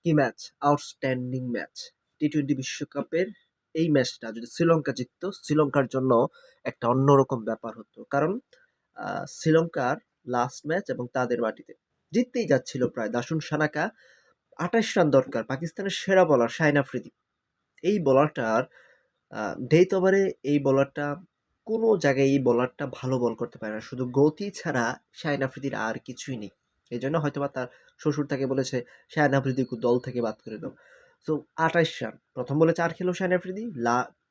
কি match, outstanding match. টি-20 বিশ্বকাপের এই ম্যাচটা যদি শ্রীলঙ্কা জিততো, শ্রীলঙ্কার জন্য একটা অন্যরকম ব্যাপার হতো। কারণ শ্রীলঙ্কার লাস্ট ম্যাচ এবং তাদের মাটিতে জিততেই যাচ্ছিল প্রায়। দাসুন সানাকা ২৮ রান দরকার। পাকিস্তানের সেরা বোলার শাহিন আফ্রিদি। এই বোলারটার ডেথ ওভারে এই বোলারটা কোনো জায়গায় এই বোলারটা ভালো বল করতে পারে না। শুধু গতি ছাড়া শাহিন আফ্রিদির আর কিছুই নেই। এজন্য হয়তোবা তার শ্বশুর তাকে বলেছে, "শাহিন আফ্রিদিকে দল থেকে বাদ করে দাও।" So ২৮ run. ১ম বলে ৪ খেললো শাহিন আফ্রিদি।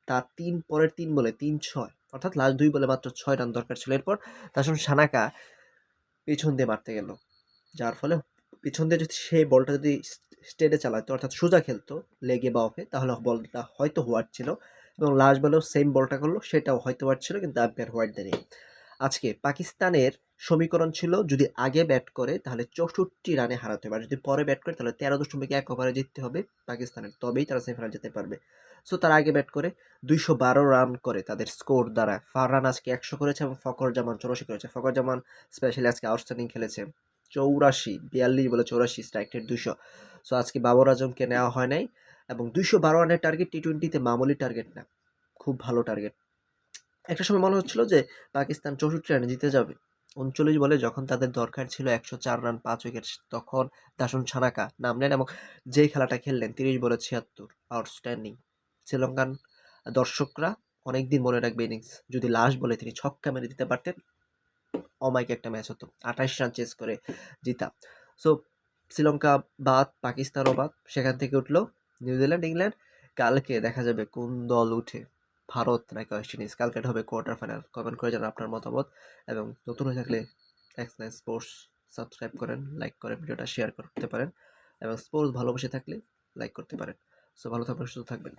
তার পরের ৩ বলে ৩-৬ অর্থাৎ লাস্ট ২ বলে মাত্র ৬ রান দরকার ছিল। এরপর তাসম সানাকা পেছন দিয়ে মারতে গেল। যার ফলে পিছন দিয়ে যদি সে বলটা যদি স্ট্রেটে চালাতো অর্থাৎ সোজা খেলতো লেগে বা অফে তাহলে বলটা হয়তো হোয়াইট ছিল এবং লাস্ট বলেও সেম বলটা করলো সেটাও হয়তো হোয়াইট ছিল কিন্তু আম্পায়ার হোয়াইট দেয়নি। আজকে পাকিস্তানের সমীকরণ ছিল যদি আগে ব্যাট করে তাহলে ৬৪ রানে হারাতে হবে আর যদি পরে ব্যাট করে তাহলে ১৩.১ ওভারে জিততে হবে পাকিস্তানের, তবেই তারা সেমিফাইনাল যেতে পারবে। সো তারা আগে ব্যাট করে ২১২ রান করে তাদের স্কোর দ্বারা। ফারহান আজকে ১০০ করেছে এবং ফখর জামান ৮৪ করেছে। ফখর জামান স্পেশালি আজকে আউটস্ট্যান্ডিং খেলেছে। ৮৪ ৪২ বলে ৮৪ স্ট্রাইক রেট ২০০। সো আজকে বাবর আজমকে নেওয়া হয় নাই এবং ২১২ রানের টার্গেট টি-20-তে মামুলি টার্গেট না, খুব ভালো টার্গেট। একটা সময় মনে হচ্ছিল যে পাকিস্তান ৬৪ রানে জিতে যাবে। ৩৯ বলে যখন তাদের দরকার ছিল ১০৪ রান ৫ উইকেট তখন দাসুন সানাকা নামলেন এবং যেই খেলাটা খেললেন ৩০ বলে ৭৬ আউটস্ট্যান্ডিং। শ্রীলঙ্কান দর্শকরা অনেকদিন মনে রাখবে ইনিংস। যদি লাস্ট বলে তিনি ছক্কা মেরে দিতে পারতেন অমাইক একটা ম্যাচ হতো। ২৮ রান চেস করে জিতা। সো শ্রীলঙ্কা বাদ, পাকিস্তানও বাদ। সেখান থেকে উঠলো নিউজিল্যান্ড, ইংল্যান্ড। কালকে দেখা যাবে কোন দল উঠে। ভারত নাকি ওয়েস্ট ইন্ডিজ। কালকে এটা হবে কোয়ার্টার ফাইনাল। কমেন্ট করে জানান আপনার মতামত এবং নতুন হয়ে থাকলে এক্স স্পোর্টস সাবস্ক্রাইব করেন, লাইক করেন, ভিডিওটা শেয়ার করতে পারেন এবং স্পোর্টস ভালোবেসে থাকলে লাইক করতে পারেন। সো ভালো থাকবেন, সুস্থ থাকবেন।